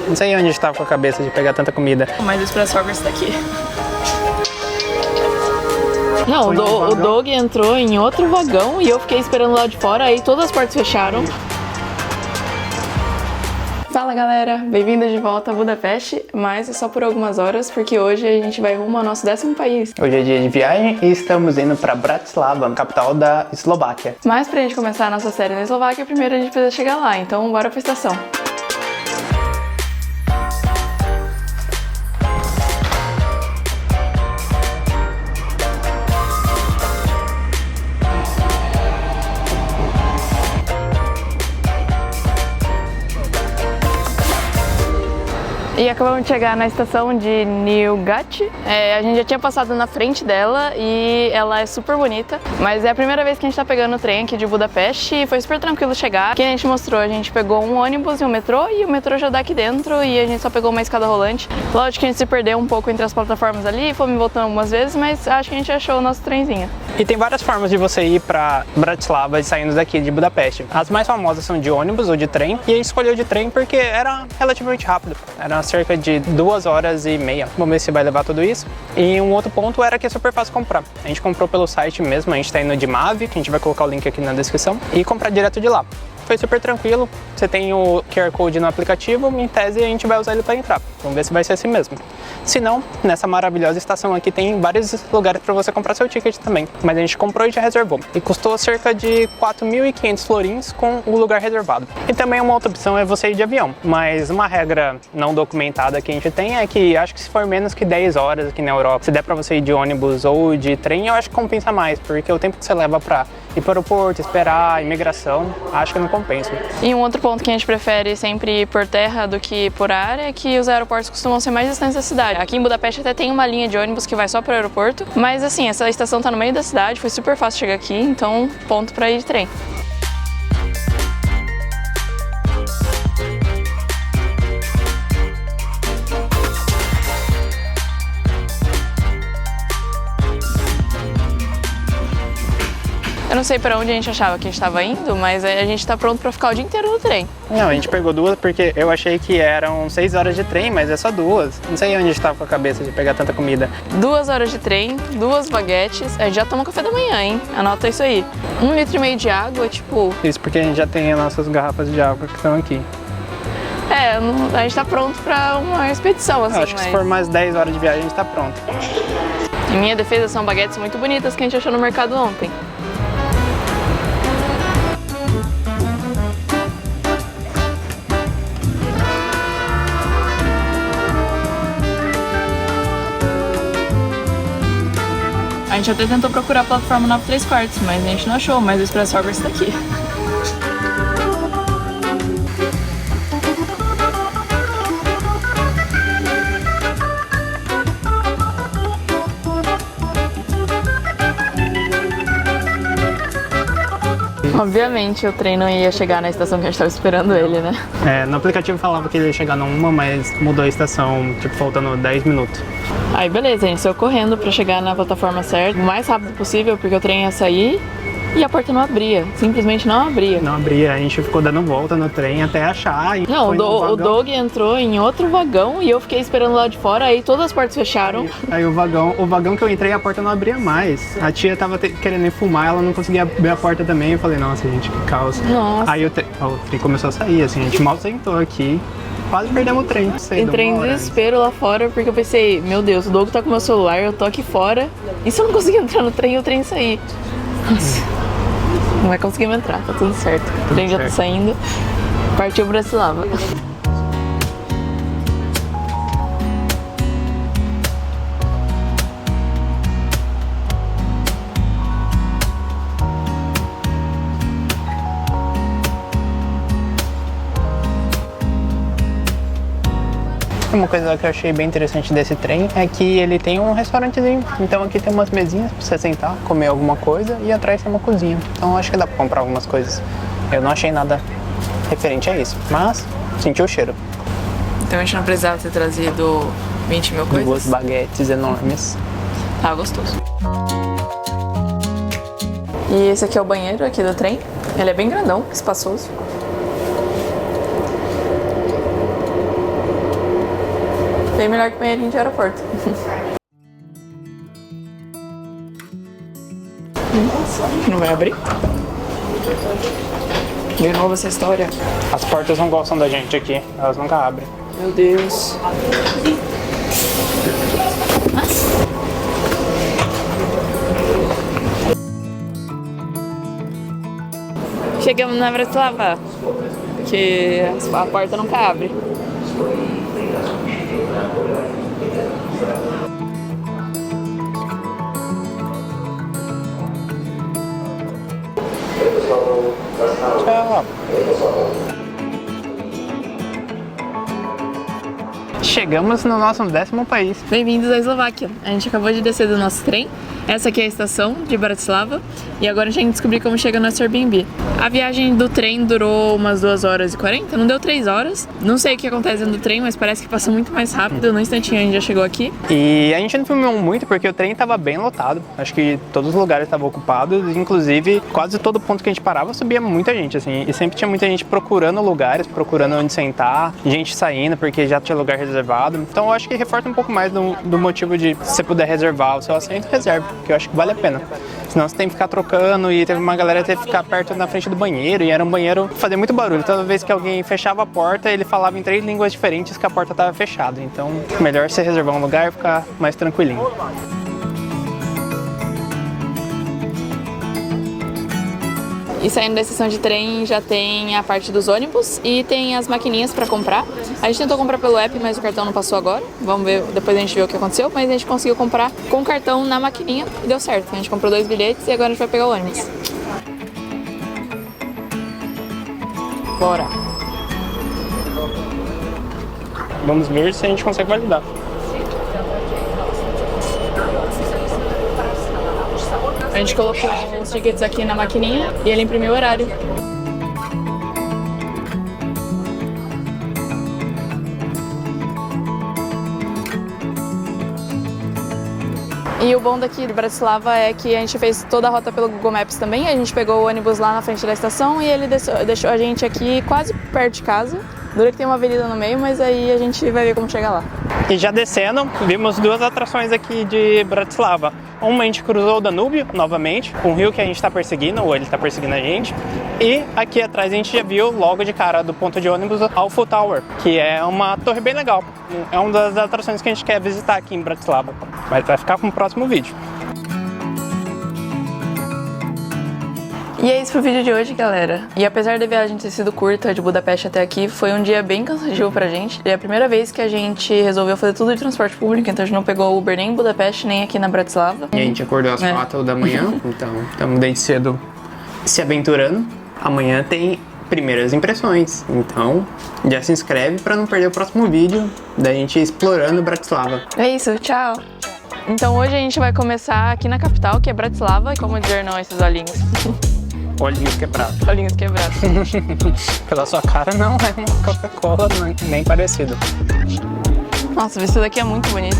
Não sei onde estava com a cabeça de pegar tanta comida. Mas o Expresso Hours tá aqui. Não, o Doug entrou em outro vagão e eu fiquei esperando lá de fora, aí todas as portas fecharam. Fala galera, bem-vindos de volta a Budapeste, mas é só por algumas horas, porque hoje a gente vai rumo ao nosso 10º país. Hoje é dia de viagem e estamos indo para Bratislava, capital da Eslováquia. Mas pra gente começar a nossa série na Eslováquia, primeiro a gente precisa chegar lá, então bora pra estação. E acabamos de chegar na estação de Nyugati. A gente já tinha passado na frente dela e ela é super bonita, mas é a primeira vez que a gente tá pegando o trem aqui de Budapeste e foi super tranquilo chegar. Que a gente mostrou, a gente pegou um ônibus e um metrô, e o metrô já dá aqui dentro e a gente só pegou uma escada rolante. Lógico que a gente se perdeu um pouco entre as plataformas ali, fomos voltando algumas vezes, mas acho que a gente achou o nosso trenzinho. E tem várias formas de você ir para Bratislava saindo daqui de Budapeste. As mais famosas são de ônibus ou de trem, e a gente escolheu de trem porque era relativamente rápido. Era cerca de 2 horas e meia. Vamos ver se vai levar tudo isso. E um outro ponto era que é super fácil comprar. A gente comprou pelo site mesmo, a gente tá indo de Mavi, que a gente vai colocar o link aqui na descrição, e comprar direto de lá. Foi super tranquilo, você tem o QR Code no aplicativo, em tese a gente vai usar ele para entrar. Vamos ver se vai ser assim mesmo. Se não, nessa maravilhosa estação aqui tem vários lugares para você comprar seu ticket também. Mas a gente comprou e já reservou. E custou cerca de 4.500 florins com o lugar reservado. E também uma outra opção é você ir de avião. Mas uma regra não documentada que a gente tem é que acho que se for menos que 10 horas aqui na Europa, se der para você ir de ônibus ou de trem, eu acho que compensa mais. Porque o tempo que você leva para ir para o aeroporto, esperar, imigração, acho que não compensa. E um outro ponto que a gente prefere sempre ir por terra do que por ar é que os aeroportos costumam ser mais distantes da cidade. Aqui em Budapeste até tem uma linha de ônibus que vai só para o aeroporto, mas assim, essa estação tá no meio da cidade, foi super fácil chegar aqui, então ponto para ir de trem. Eu não sei para onde a gente achava que a gente estava indo, mas a gente está pronto para ficar o dia inteiro no trem. Não, a gente pegou 2 porque eu achei que eram 6 horas de trem, mas é só 2. Não sei onde estava com a cabeça de pegar tanta comida. 2 horas de trem, 2 baguetes, a gente já tomou café da manhã, hein? Anota isso aí. 1,5 litro de água, tipo... Isso porque a gente já tem as nossas garrafas de água que estão aqui. A gente tá pronto para uma expedição, assim, Eu acho que se for mais 10 horas de viagem, a gente tá pronto. Em minha defesa, são baguetes muito bonitas que a gente achou no mercado ontem. A gente até tentou procurar a plataforma 9¾ mas a gente não achou, mas o Expresso Hours tá aqui. Obviamente o trem não ia chegar na estação que a gente estava esperando ele, né? No aplicativo falava que ele ia chegar numa, mas mudou a estação, tipo, faltando 10 minutos. Aí beleza, a gente saiu correndo pra chegar na plataforma certa, o mais rápido possível, porque o trem ia sair e a porta não abria, simplesmente não abria. Não abria, a gente ficou dando volta no trem até achar. E não, o Doug entrou em outro vagão e eu fiquei esperando lá de fora, aí todas as portas fecharam. Aí o vagão que eu entrei, a porta não abria mais. A tia tava querendo ir fumar, ela não conseguia abrir a porta também. Eu falei, nossa, gente, que caos. Nossa. Aí o trem começou a sair, assim, a gente mal sentou aqui. Quase perdemos o trem. Entrei em desespero lá fora, porque eu pensei, meu Deus, o Doug tá com o meu celular, eu tô aqui fora. E se eu não conseguir entrar no trem e o trem sair? Nossa. Não vai conseguir entrar, tá tudo certo. O trem já tá saindo. Partiu Bratislava. Uma coisa que eu achei bem interessante desse trem é que ele tem um restaurantezinho. Então aqui tem umas mesinhas pra você sentar, comer alguma coisa, e atrás tem uma cozinha. Então acho que dá pra comprar algumas coisas. Eu não achei nada referente a isso, mas senti o cheiro. Então a gente não precisava ter trazido 20 mil coisas? 2 baguetes enormes. Tá gostoso. E esse aqui é o banheiro aqui do trem. Ele é bem grandão, espaçoso. bem melhor que banheirinho de aeroporto. Não vai abrir? De novo essa história. As portas não gostam da gente aqui, elas nunca abrem. Meu Deus. Chegamos na Bratislava, porque a porta nunca abre. Tchau. Chegamos no nosso 10º país. Bem-vindos à Eslováquia. A gente acabou de descer do nosso trem. Essa aqui é a estação de Bratislava. E agora a gente tem que descobrir como chega no nosso Airbnb. A viagem do trem durou umas 2 horas e 40, não deu 3 horas. Não sei o que acontece dentro do trem, mas parece que passa muito mais rápido. No instantinho a gente já chegou aqui. E a gente não filmou muito porque o trem estava bem lotado. Acho que todos os lugares estavam ocupados. Inclusive, quase todo ponto que a gente parava subia muita gente, assim. E sempre tinha muita gente procurando lugares, procurando onde sentar. Gente saindo porque já tinha lugar reservado. Então eu acho que reforça um pouco mais do motivo de, se você puder reservar o seu assento, reserve. Porque eu acho que vale a pena. Senão você tem que ficar trocando e teve uma galera que teve que ficar perto na frente do banheiro e era um banheiro que fazia muito barulho. Toda vez que alguém fechava a porta, ele falava em 3 línguas diferentes que a porta estava fechada. Então, melhor você reservar um lugar e ficar mais tranquilinho. E saindo da estação de trem já tem a parte dos ônibus e tem as maquininhas pra comprar. A gente tentou comprar pelo app, mas o cartão não passou agora. Vamos ver, depois a gente vê o que aconteceu. Mas a gente conseguiu comprar com o cartão na maquininha e deu certo. A gente comprou 2 bilhetes e agora a gente vai pegar o ônibus. Bora! Vamos ver se a gente consegue validar. A gente colocou os tickets aqui na maquininha e ele imprimiu o horário. E o bom daqui de Bratislava é que a gente fez toda a rota pelo Google Maps também. A gente pegou o ônibus lá na frente da estação e ele deixou a gente aqui quase perto de casa. Dura que tem uma avenida no meio, mas aí a gente vai ver como chegar lá. E já descendo, vimos 2 atrações aqui de Bratislava. Uma a gente cruzou o Danúbio, novamente, um rio que a gente está perseguindo, ou ele está perseguindo a gente. E aqui atrás a gente já viu logo de cara do ponto de ônibus Alpha Tower, que é uma torre bem legal. É uma das atrações que a gente quer visitar aqui em Bratislava. Mas vai ficar com o próximo vídeo. E é isso pro vídeo de hoje, galera. E apesar da viagem ter sido curta de Budapeste até aqui, foi um dia bem cansativo pra gente. É a primeira vez que a gente resolveu fazer tudo de transporte público, então a gente não pegou Uber nem em Budapeste, nem aqui na Bratislava. E a gente acordou às 4 da manhã, então estamos desde cedo se aventurando. Amanhã tem primeiras impressões, então já se inscreve pra não perder o próximo vídeo da gente explorando Bratislava. É isso, tchau! Então hoje a gente vai começar aqui na capital, que é Bratislava. Como dizer não a esses olhinhos? Olhinhos quebrados. Olhinhos quebrados. Pela sua cara não é uma Coca-Cola nem parecido. Nossa, o vestido aqui é muito bonito.